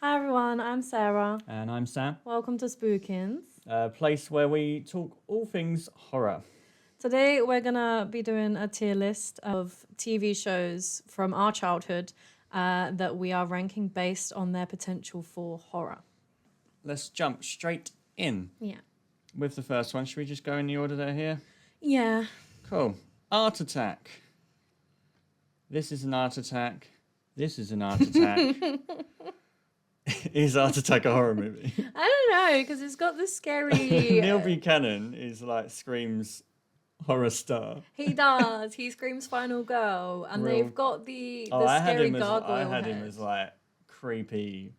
Hi everyone, I'm Sarah. And I'm Sam, Welcome to Spookins. a place where we talk all things horror. Today we're gonna be doing a tier list of TV shows from our childhood that we are ranking based on their potential for horror. Let's jump straight in Yeah. with the first one. Should we just go in the order they're here? Yeah. Cool. Art Attack. This is an art attack. This is an art attack. Is Art Attack a horror movie? I don't know, because it's got this scary... Neil Buchanan is like Scream's horror star. He does. He screams Final Girl. And they've got the scary gargoyle I had head. him as like creepy.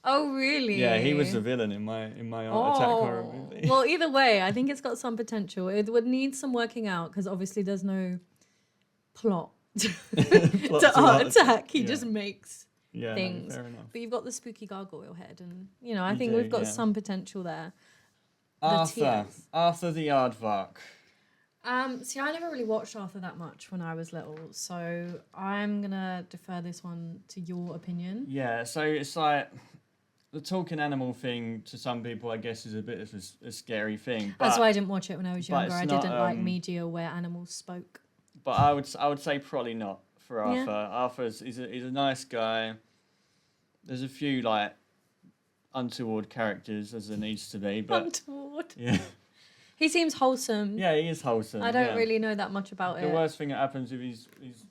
Oh, really? Yeah, he was the villain in my Art Attack horror movie. Well, either way, I think it's got some potential. It would need some working out because obviously there's no plot to Art Attack. He just makes things. No, fair enough. But you've got the spooky gargoyle head, and I think we've got some potential there. Arthur the Aardvark. See, I never really watched Arthur that much when I was little, so I'm gonna defer this one to your opinion. Yeah, so it's like the talking animal thing to some people, I guess, is a bit of a scary thing. But, that's why I didn't watch it when I was younger. I didn't like media where animals spoke. But I would say probably not for Arthur. Yeah. He's a nice guy. There's a few like untoward characters as there needs to be, but untoward. Yeah. He seems wholesome. Yeah, he is wholesome. I don't really know that much about it. The worst thing that happens if his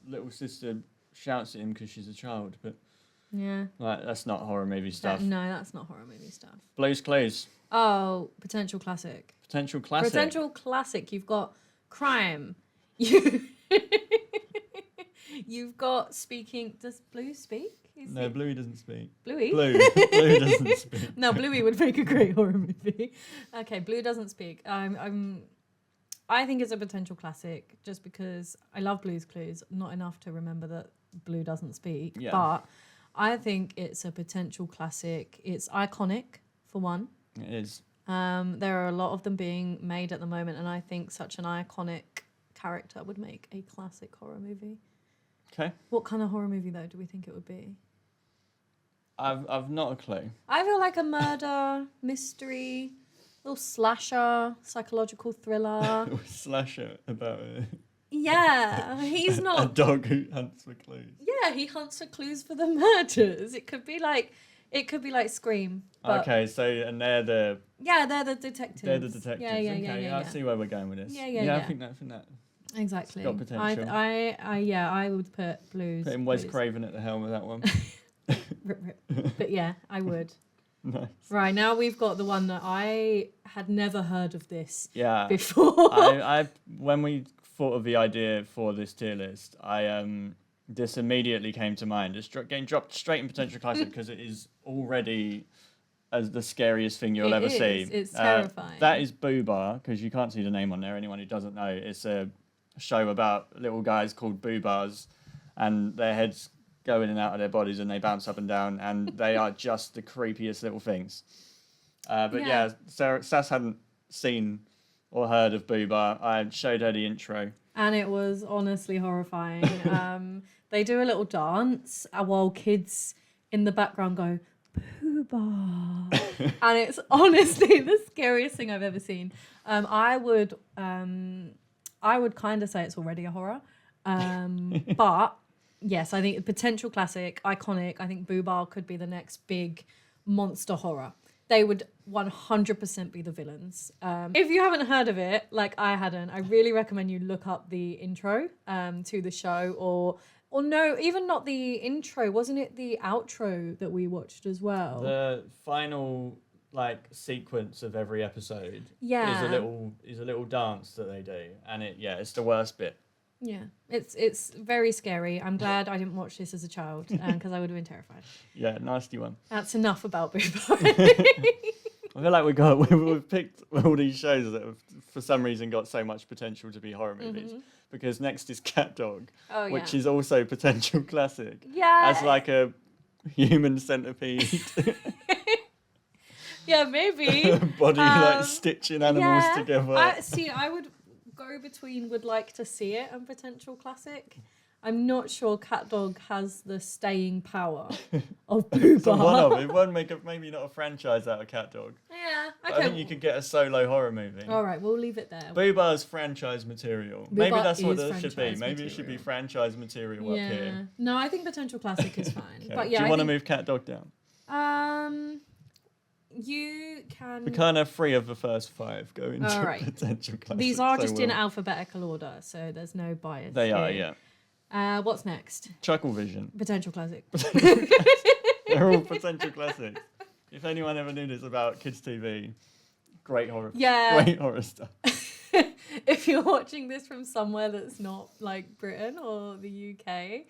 little sister shouts at him because she's a child, but yeah, like that's not horror movie stuff. No, that's not horror movie stuff. Blue's Clues. Oh, potential classic. Potential classic. Potential classic. You've got crime. You've got speaking. Does Blue speak? No, Bluey doesn't speak. Bluey? Blue doesn't speak. No, Bluey would make a great horror movie. Okay, Blue doesn't speak. I think it's a potential classic just because I love Blue's Clues. Not enough to remember that Blue doesn't speak. Yeah. But I think it's a potential classic. It's iconic, for one. It is. There are a lot of them being made at the moment, and I think such an iconic character would make a classic horror movie. Okay. What kind of horror movie, though, do we think it would be? I've not a clue. I feel like a murder, mystery, little slasher, psychological thriller. Slasher about it. Yeah, he's not... A dog who hunts for clues. Yeah, he hunts for clues for the murders. It could be like Scream. Okay, so, and they're the... Yeah, they're the detectives. They're the detectives. Yeah. I see where we're going with this. Yeah. I think that. Exactly. It's got potential. I would put Blues. Putting Wes Craven at the helm of that one. Rip. But yeah, I would. Nice. Right, now we've got the one that I had never heard of this before. I when we thought of the idea for this tier list, this immediately came to mind. It's getting dropped straight in potential classic because it is already as the scariest thing you'll ever see. It's terrifying. That is Boo Bar, because you can't see the name on there. Anyone who doesn't know, it's a show about little guys called Boo Bars, and their heads go in and out of their bodies and they bounce up and down, and they are just the creepiest little things. But Sass hadn't seen or heard of Boo Bar. I showed her the intro. And it was honestly horrifying. They do a little dance while kids in the background go, Boo Bar. And it's honestly the scariest thing I've ever seen. I would kind of say it's already a horror. But yes, I think potential classic, iconic. I think Boo Bar could be the next big monster horror. They would 100% be the villains. If you haven't heard of it, like I hadn't, I really recommend you look up the intro to the show, or no, even not the intro. Wasn't it the outro that we watched as well? The final sequence of every episode is a little dance that they do, and it's the worst bit. Yeah, it's very scary. I'm glad I didn't watch this as a child because I would have been terrified. Yeah, nasty one. That's enough about Boo Bar. I feel like we've picked all these shows that have, for some reason, got so much potential to be horror movies. Mm-hmm. Because next is Cat Dog, which is also potential classic. Yeah. As like a human centipede. Yeah, maybe. Body stitching animals together. I would go between would like to see it and potential classic. I'm not sure Cat Dog has the staying power of Boo So Bar. one of it won't make maybe not a franchise out of Cat Dog. Yeah, But okay. I think you could get a solo horror movie. All right, we'll leave it there. Boo Bar's franchise material. Boo Maybe Bar that's what is it should be. franchise Maybe it should be material. franchise material up here. No, I think potential classic is fine. Okay. But yeah, Do you I want to think, move Cat Dog down? You can. We can't have 3 of the first 5 go into All right. potential classics. These are so just in we'll- alphabetical order, so there's no bias. They are, here. yeah. What's next? Chucklevision. Potential classic. They're all potential classics. If anyone ever knew this about kids' TV, great horror. Yeah. Great horror stuff. If you're watching this from somewhere that's not like Britain or the UK,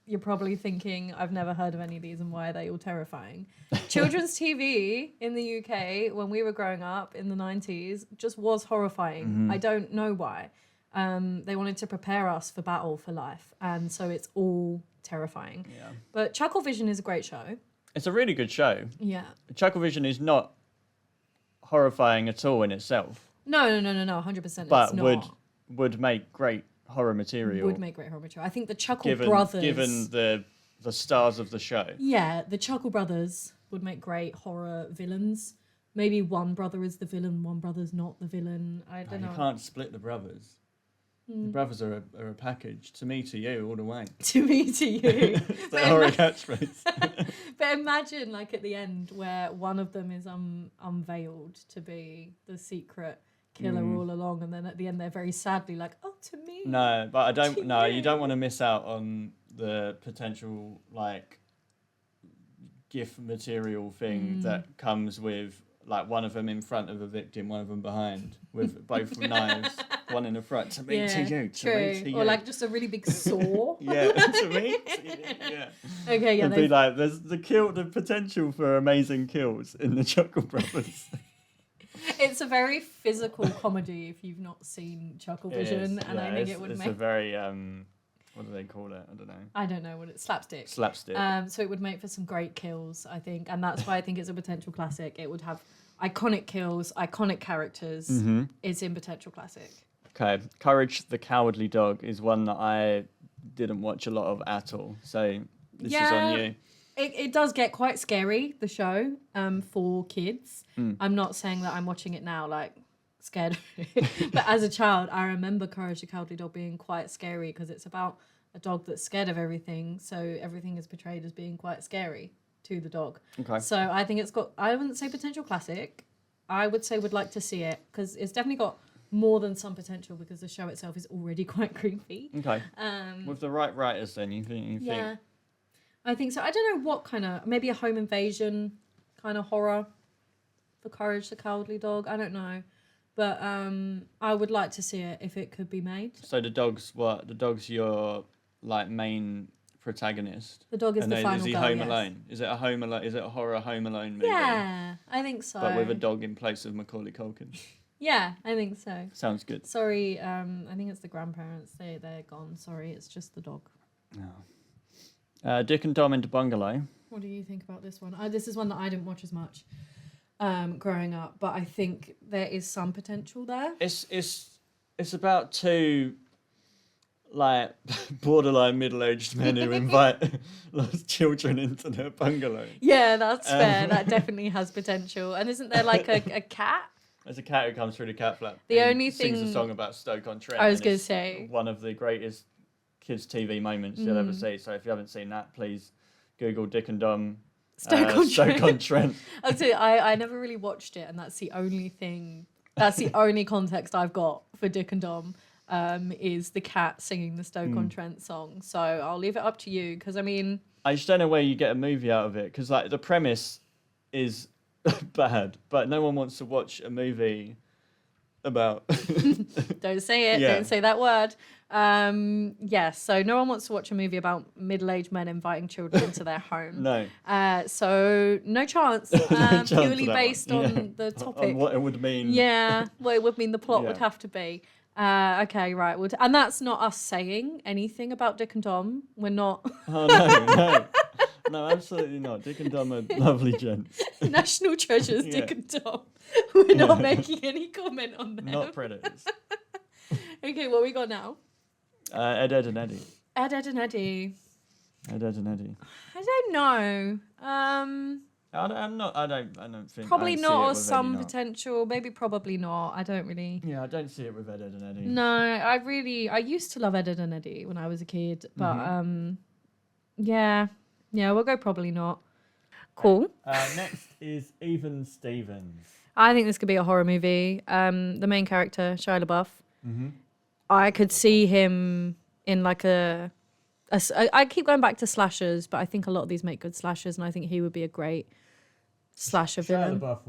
you're probably thinking, I've never heard of any of these and why are they all terrifying? Children's TV in the UK, when we were growing up in the 90s, just was horrifying. Mm-hmm. I don't know why. They wanted to prepare us for battle for life. And so it's all terrifying. Yeah. But Chucklevision is a great show. It's a really good show. Yeah. Chucklevision is not horrifying at all in itself, No, 100% but it's not. would make great horror material. Would make great horror material. I think the Chuckle given, Brothers... given the stars of the show. Yeah, the Chuckle Brothers would make great horror villains. Maybe one brother is the villain, one brother's not the villain. I don't know. You can't split the brothers. The brothers are a package. To me, to you, all the way. To me, to you. It's the horror catchphrase. But imagine, like, at the end where one of them is unveiled to be the secret killer all along, and then at the end they're very sadly like, oh, to me. No, but I don't. To No, you you. don't want to miss out on the potential like GIF material thing that comes with like one of them in front of a victim, one of them behind, with both knives, one in the front. To me, to you, true. to me, to you. Or like just a really big saw. yeah, to me, to you, yeah. Okay, yeah. It'd be like there's the potential for amazing kills in the Chuckle Brothers. It's a very physical comedy if you've not seen Chucklevision, and I think it would it's make... a very what do they call it? I don't know. I don't know what it's... Slapstick. Slapstick. So it would make for some great kills, I think, and that's why I think it's a potential classic. It would have iconic kills, iconic characters. It's in potential classic. Okay, Courage the Cowardly Dog is one that I didn't watch a lot of at all. So this is on you. It does get quite scary, the show, for kids. I'm not saying that I'm watching it now, like, scared of it. But as a child, I remember Courage the Cowardly Dog being quite scary because it's about a dog that's scared of everything. So everything is portrayed as being quite scary to the dog. Okay. So I think it's got, I wouldn't say potential classic. I would say would like to see it because it's definitely got more than some potential because the show itself is already quite creepy. Okay. With the right writers, then you think? I think so. I don't know what kind of, maybe a home invasion kind of horror for Courage the Cowardly Dog. I don't know. But I would like to see it if it could be made. So the dog's what? The dog's your like main protagonist. The dog is and the final Is he girl, Home yes. Alone? Is it a Home Alone? Is it a horror Home Alone movie? Yeah, I think so. But with a dog in place of Macaulay Culkin. Yeah, I think so. Sounds good. Sorry, I think it's the grandparents. They're gone. Sorry, it's just the dog. Dick and Dom into Bungalow. What do you think about this one? This is one that I didn't watch as much growing up, but I think there is some potential there. It's about two like borderline middle-aged men who invite lost children into their bungalow. Yeah, that's fair. That definitely has potential. And isn't there like a cat? There's a cat who comes through the cat flap. The and only sings thing- a song about Stoke-on-Trent. I was and gonna it's say. one of the greatest kids' TV moments you'll ever see. So if you haven't seen that, please Google Dick and Dom. Stoke-on-Trent. Actually, I never really watched it, and that's the only thing. That's the only context I've got for Dick and Dom. Is the cat singing the Stoke-on-Trent song. So I'll leave it up to you because I mean, I just don't know where you get a movie out of it because like the premise is bad, but no one wants to watch a movie about. don't say it. Yeah. Don't say that word. Yes. So no one wants to watch a movie about middle-aged men inviting children into their home. No. So no chance. chance Purely for that based one. on Yeah. the On topic. what it would mean. Yeah, well, it would mean the plot would Yeah. have to be. Okay, right. And that's not us saying anything about Dick and Dom. We're not Oh no. No, absolutely not. Dick and Dom are lovely gents. national treasures, Yeah. Dick and Dom. We're not making any comment on them. Not predators. Okay, what we got now? Ed, Ed and Eddie. Ed, Ed and Eddie. Ed, Ed and Eddie. I don't know. I don't think. Probably I don't see not, it or with some Eddie not. potential. Maybe probably not. I don't really. Yeah, I don't see it with Ed, Ed and Eddie. No, I used to love Ed, Ed and Eddie when I was a kid, but yeah, we'll go probably not. Cool. Next is Even Stevens. I think this could be a horror movie. The main character, Shia LaBeouf. I could see him in like I keep going back to slashers, but I think a lot of these make good slashers, and I think he would be a great slasher villain. Shia LaBeouf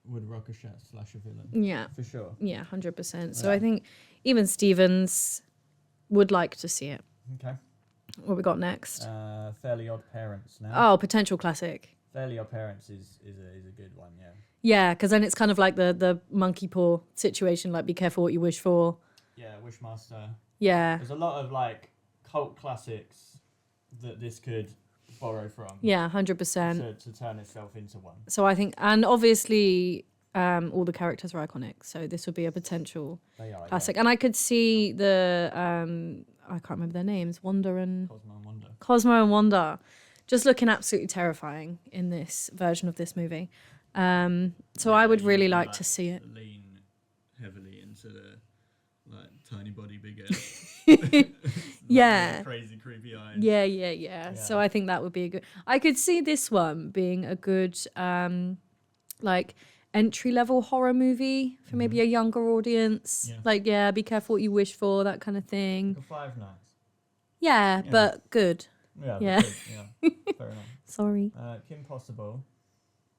would rock a slasher villain. Yeah. For sure. Yeah, 100%. So I think Even Stevens would like to see it. Okay. What we got next? Fairly Odd Parents now. Oh, potential classic. Fairly Odd Parents is a good one, yeah. Yeah, because then it's kind of like the monkey paw situation, like be careful what you wish for. Yeah, Wishmaster. Yeah. There's a lot of like cult classics that this could borrow from. Yeah, 100%. To turn itself into one. So I think, and obviously all the characters are iconic, so this would be a potential classic. Yeah. And I could see the, I can't remember their names, Wanda and... Cosmo and Wanda. Just looking absolutely terrifying in this version of this movie. So I would really like to see it. Lean heavily into the tiny body, big head. Yeah. Crazy, creepy eyes. Yeah. So I think that would be a good... I could see this one being a good, entry-level horror movie for maybe a younger audience. Yeah. Be careful what you wish for, that kind of thing. Like Five Nights. Yeah, but good. Yeah. Fair enough. Sorry. Kim Possible.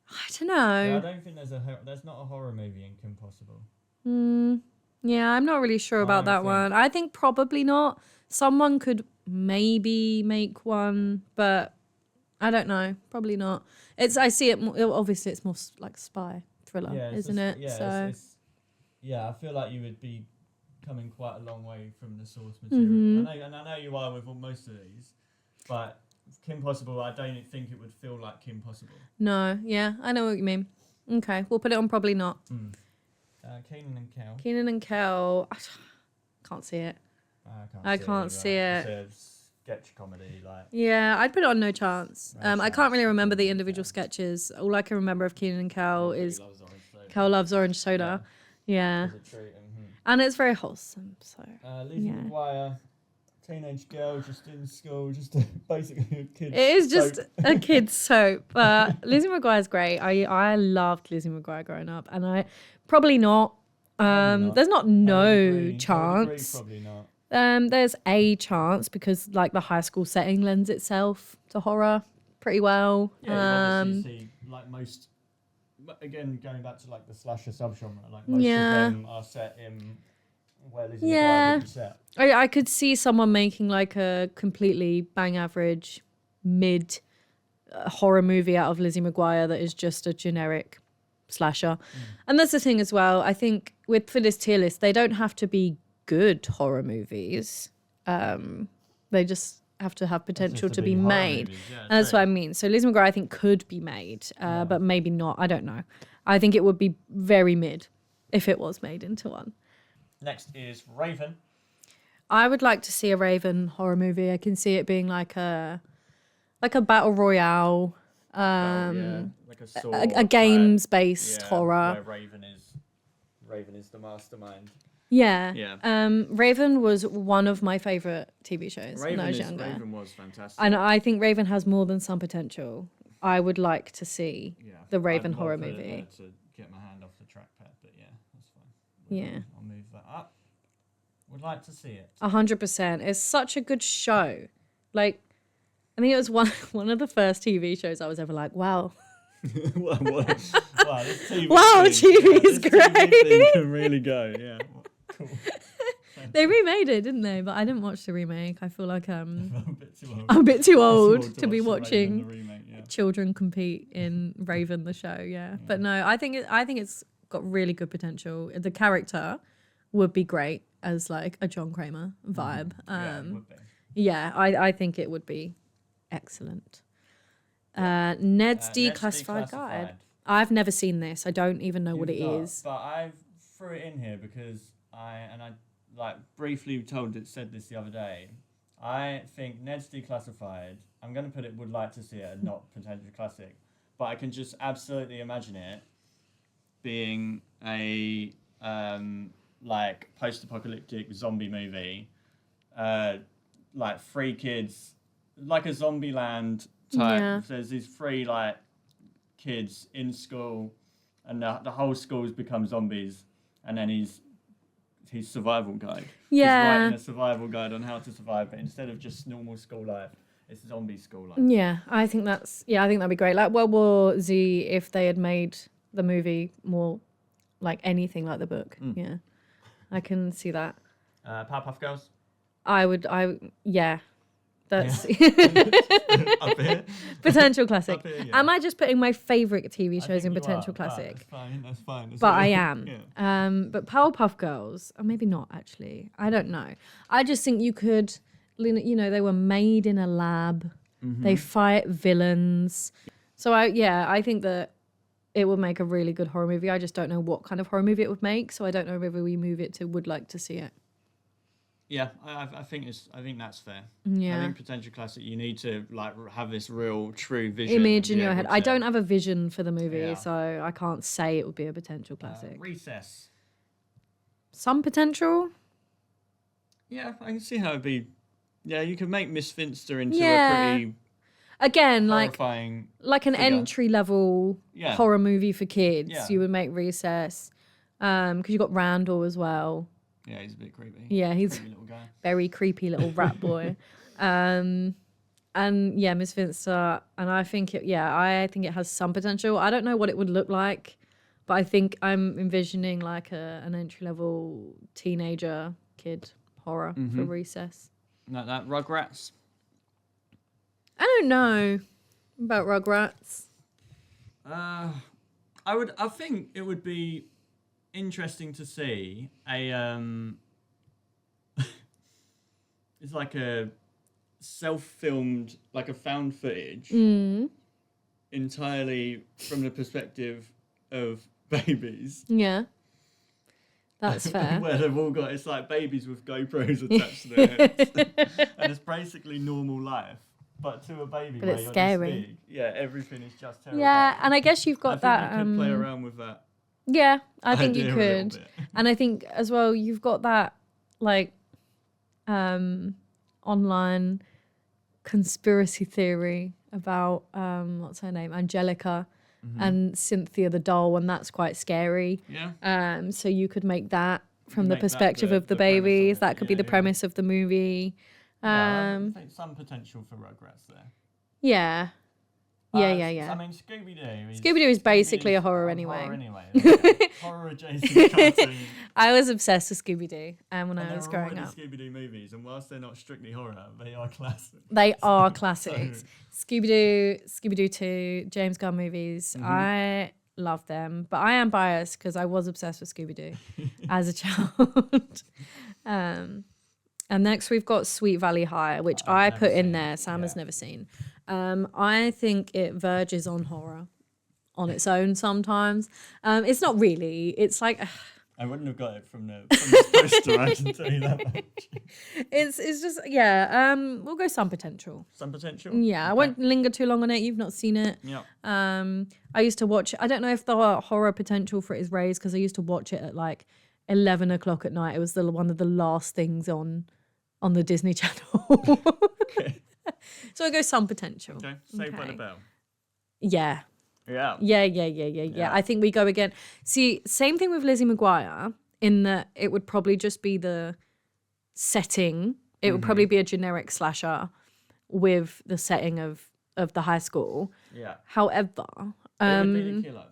I don't know. Yeah, I don't think there's not a horror movie in Kim Possible. Yeah, I'm not really sure about that one. I think probably not. Someone could maybe make one, but I don't know. Probably not. I see it more, obviously it's more like spy thriller, isn't it? Yeah, yeah, I feel like you would be coming quite a long way from the source material. I know you are with most of these, but Kim Possible, I don't think it would feel like Kim Possible. No, yeah, I know what you mean. Okay, we'll put it on probably not. Keenan and Kel. Keenan and Kel, I can't see it. I can't see it. It's a sketch comedy, like. Yeah, I'd put it on no chance. I can't really remember the individual sketches. All I can remember of Keenan and Kel is Kel loves orange soda. Yeah. And it's very wholesome. So. Lizzie McGuire. Teenage girl just in school, just basically a kid's It is just soap. a kid's soap. But Lizzie McGuire's great. I loved Lizzie McGuire growing up, and I probably not. There's not no chance. Probably not. There's a chance because like the high school setting lends itself to horror pretty well. Yeah, you obviously see like most. Again, going back to like the slasher subgenre, like most of them are set in. Where Lizzie McGuire would be set. I could see someone making like a completely bang average mid horror movie out of Lizzie McGuire that is just a generic slasher. And that's the thing as well. I think for this tier list, they don't have to be good horror movies. They just have to have potential to be made. Movies, and that's what I mean. So Lizzie McGuire, I think, could be made, but maybe not. I don't know. I think it would be very mid if it was made into one. Next is Raven. I would like to see a Raven horror movie. I can see it being like a battle royale, like a games based horror. Where Raven is the mastermind. Yeah. Raven was one of my favorite TV shows when I was younger. Raven was fantastic. And I think Raven has more than some potential. I would like to see the Raven horror movie. To get my hand off the trackpad, but yeah, that's fine. Yeah. I'll move that up. Would like to see it. 100%. It's such a good show. Like, I think it was one of the first TV shows I was ever like, wow. wow, this TV TV is great. TV thing can really go, yeah. Cool. They remade it, didn't they? But I didn't watch the remake. I feel like I'm a bit too old to be watch watching remake, children compete in Raven the show. Yeah, but no, I think it's got really good potential. The character would be great as like a John Kramer vibe. It would be. Yeah, I think it would be excellent. Ned's Declassified Guide. I've never seen this. I don't even know what it is. But I threw it in here because I like briefly said this the other day. I think Ned's Declassified. I'm going to put it would like to see it, and not potential classic, but I can just absolutely imagine it being a like post-apocalyptic zombie movie, like three kids, like a zombie land type. Yeah. There's these three like kids in school, and the whole school's become zombies, and then his survival guide. Yeah. He's writing a survival guide on how to survive, but instead of just normal school life, it's zombie school life. Yeah, I think that'd be great. Like World War Z, if they had made the movie more like anything like the book. Yeah, I can see that. Powerpuff Girls. Yeah. That's Up here. potential classic. Up here, yeah. Am I just putting my favourite TV I shows think in you potential are, classic? That's fine. But I am. Yeah. But Powerpuff Girls, or maybe not actually. I don't know. I just think you could, they were made in a lab. Mm-hmm. They fight villains. So I think that it would make a really good horror movie. I just don't know what kind of horror movie it would make. So I don't know whether we move it to would like to see it. Yeah, I think that's fair. Yeah. I think potential classic. You need to like have this real, true vision. Image in your head. I don't have a vision for the movie, Yeah. so I can't say it would be a potential classic. Recess. Some potential. Yeah, I can see how it'd be. Yeah, you could make Miss Finster into Yeah. a pretty Again, horrifying. like an figure. entry level Yeah. horror movie for kids. Yeah. You would make Recess, because you got Randall as well. Yeah, he's a bit creepy. Yeah, he's Creepy little guy. very creepy little rat boy. And yeah, Miss Finster, and I think it has some potential. I don't know what it would look like, but I think I'm envisioning like an entry level teenager kid horror for Recess. Like that Rugrats. I don't know about Rugrats. I think it would be interesting to see it's like a self-filmed, like a found footage entirely from the perspective of babies. Yeah. That's fair. Where they've all got, it's like babies with GoPros attached to their heads. And it's basically normal life. But to a baby, But where it's you're scary. This big, yeah, everything is just terrible. Yeah, and I guess you've got I think that. you could play around with that. Yeah, I think you idea a little could. bit. And I think as well, you've got that like online conspiracy theory about what's her name, Angelica, and Cynthia the doll, and that's quite scary. Yeah. So you could make that from the Make that perspective of the premise of babies. it. That could be Yeah, the yeah. premise of the movie. Yeah, I think some potential for Rugrats there. Yeah. Yeah. I mean, Scooby-Doo. Scooby-Doo is basically a horror Horror anyway. Horror adjacent cartoon. I was obsessed with Scooby-Doo when I was there are growing already up. Scooby-Doo movies, and whilst they're not strictly horror, they are classic. They are classics. Scooby-Doo 2, James Gunn movies. I love them, but I am biased because I was obsessed with Scooby-Doo as a child. And next we've got Sweet Valley High, which I never put in seen. there. Sam has Yeah. never seen. I think it verges on horror on its own sometimes. It's not really. It's like I wouldn't have got it from the poster, I can tell you that much. it's just we'll go some potential. Some potential? Yeah, I won't linger too long on it. You've not seen it. Yeah. I used to watch it. I don't know if the horror potential for it is raised because I used to watch it at like 11 o'clock at night. It was one of the last things on the Disney Channel. Okay. So I go some potential. Okay. Saved by the Okay. Bell. Yeah. Yeah. Yeah. I think we go again. See, same thing with Lizzie McGuire in that it would probably just be the setting. It would probably be a generic slasher with the setting of the high school. Yeah. However, Who would be the killer?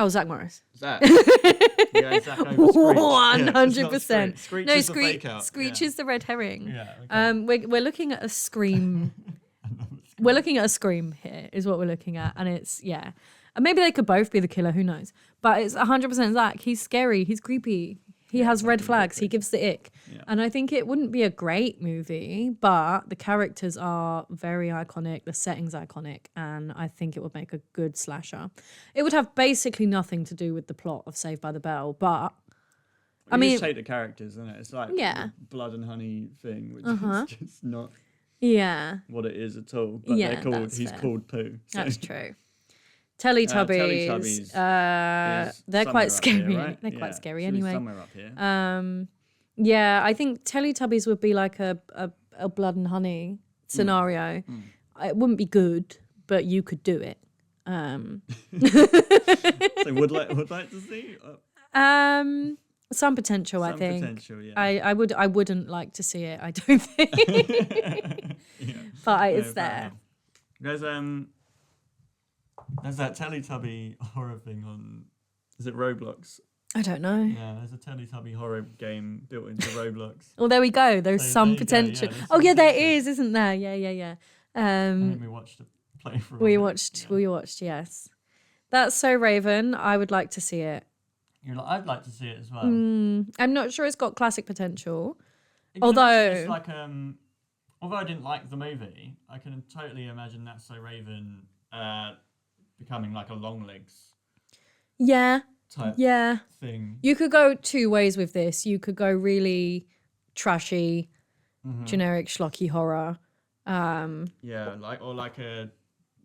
Zach Morris. Zach. Yeah, Zach over Screech. 100%. Screech No, is the fake out. Screech is the red herring. Yeah. Okay. We're looking at a Scream. We're looking at a Scream here, is what we're looking at, and it's and maybe they could both be the killer. Who knows? But it's 100% Zach. He's scary. He's creepy. He has red flags. He gives the ick. Yeah. And I think it wouldn't be a great movie, but the characters are very iconic. The setting's iconic. And I think it would make a good slasher. It would have basically nothing to do with the plot of Saved by the Bell, but I mean, just take the characters, isn't it? It's like Yeah. the blood and honey thing, which Uh-huh. is just not yeah, what it is at all. But Yeah, they're called. that's He's fair. called Pooh. So. that's true. Teletubbies, Teletubbies is they're somewhere quite up scary. here, right? They're Yeah, quite scary should be anyway. somewhere up here. Yeah, I think Teletubbies would be like a blood and honey scenario. It wouldn't be good, but you could do it. So would like to see Some potential, I some think. potential. Yeah. I wouldn't like to see it. I don't think, Yeah. but it's No, fair there. enough. There's that Teletubby horror thing on. Is it Roblox? I don't know. Yeah, there's a Teletubby horror game built into Roblox. Well, there we go. There's So some there you go, potential. yeah, there's Oh some yeah, there potential. is, isn't there? Yeah. I think we watched a playthrough. We of it. watched. Yeah. We watched. Yes, that's so Raven. I would like to see it. I'd like to see it as well. I'm not sure it's got classic potential. You can Although- imagine it's like although I didn't like the movie, I can totally imagine That's So Raven becoming like a Longlegs Yeah, type yeah. thing. You could go two ways with this. You could go really trashy, generic schlocky horror. Yeah,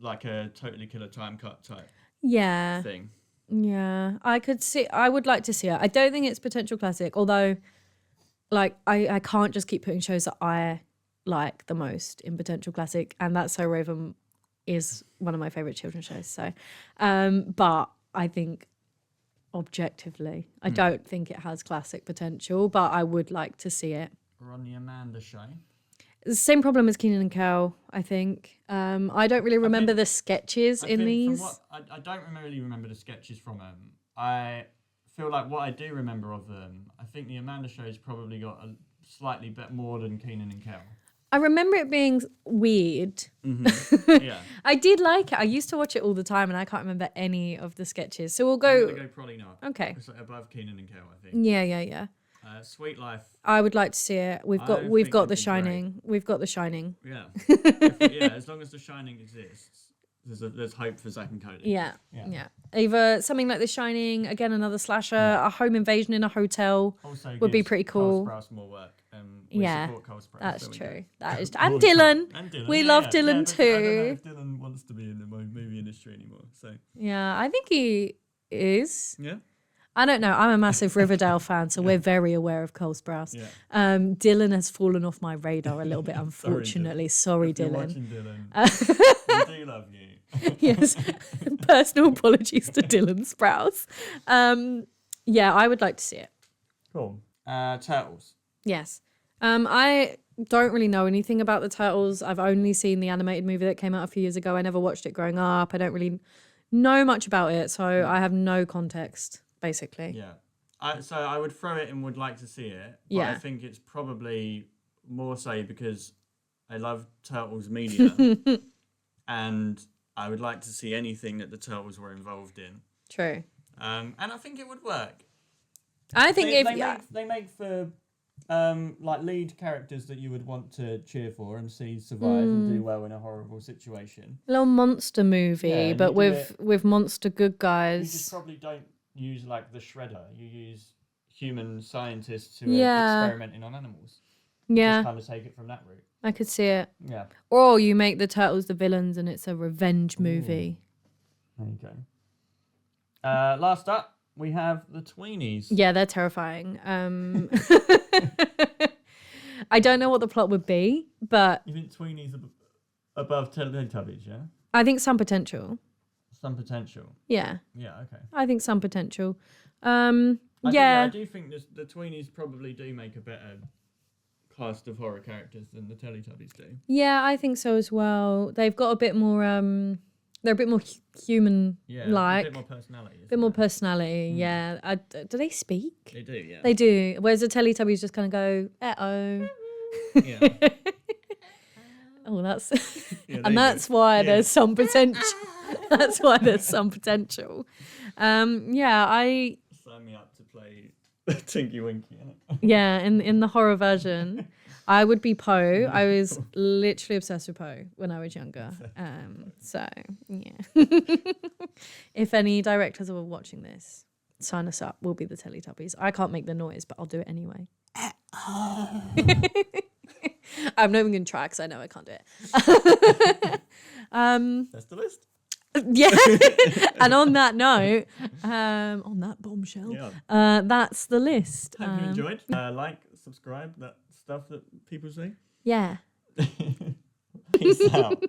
like a Totally Killer Time Cut type Yeah, thing. yeah. I would like to see it. I don't think it's potential classic, although, like, I can't just keep putting shows that I like the most in potential classic, and That's So Raven is one of my favorite children's shows. So, but I think objectively, I don't think it has classic potential, but I would like to see it. Or on the Amanda Show. The same problem as Keenan and Kel, I think. I don't really remember the sketches in these. I don't really remember the sketches from them. I feel like what I do remember of them, I think the Amanda Show's probably got a slightly bit more than Keenan and Kel. I remember it being weird. Yeah. I did like it. I used to watch it all the time, and I can't remember any of the sketches. So we'll I'm go. gonna go probably not. Okay. It's like above Keenan and Kel, I think. Yeah. Sweet Life. I would like to see it. We've got think The it'd be great. Shining. We've got The Shining. Yeah. Yeah. As long as The Shining exists, there's hope for Zack and Cody. Yeah. Either something like The Shining, again another slasher, a home invasion in a hotel Also would be gives pretty Cole cool. Sprouse more work. We Yeah, support Cole Sprouse, that's there we true. go. That is, All and the time. Dylan. And Dylan. We Yeah, love yeah. Dylan Yeah, but I don't know too. if Dylan wants to be in the movie industry anymore. So Yeah, I think he is. yeah. I don't know. I'm a massive Riverdale fan, so we're very aware of Cole Sprouse. Yeah. Dylan has fallen off my radar a little bit, unfortunately. Sorry, If you're Dylan. watching Dylan, we do love you. Yes. Personal apologies to Dylan Sprouse. Yeah, I would like to see it. Cool. Turtles. Yes. I don't really know anything about the Turtles. I've only seen the animated movie that came out a few years ago. I never watched it growing up. I don't really know much about it, so I have no context, basically. Yeah. So I would throw it and would like to see it. But Yeah. I think it's probably more so because I love Turtles media. And I would like to see anything that the Turtles were involved in. True. And I think it would work. I think They make for like lead characters that you would want to cheer for and see survive and do well in a horrible situation. a little monster movie, Yeah, and but you do with monster good You guys. just probably don't use like the Shredder. You use human scientists who are Yeah. experimenting on animals. Yeah, Just kind of take it from that route. I could see it. Yeah. Or you make the Turtles the villains and it's a revenge movie. There you go. Last up, we have the Tweenies. Yeah, they're terrifying. I don't know what the plot would be, but You think Tweenies above Teletubbies, yeah? I think some potential. Some potential. Yeah, Yeah, okay. I think some potential. I Yeah, do think the Tweenies probably do make a better cast of horror characters than the Teletubbies do. yeah, I think so as well. They've got a bit more. They're a bit more human, Yeah, like a bit more personality. a bit more personality. Yeah, do they speak? They do, yeah. They do. Whereas the Teletubbies just kind of go, oh. Yeah. Oh, that's Yeah, they and that's do. why Yeah. there's some potential. That's why there's some potential. Yeah, Sign me up to play Tinky Winky, innit? yeah, in the horror version, I would be Poe. I was literally obsessed with Poe when I was younger. So yeah. If any directors are watching this, sign us up. We'll be the Teletubbies. I can't make the noise, but I'll do it anyway. I'm not even going to try because I know I can't do it. That's the list. Yeah. And on that note, on that bombshell, that's the list. Hope you enjoyed. Like, subscribe, that stuff that people say. Yeah. Peace out.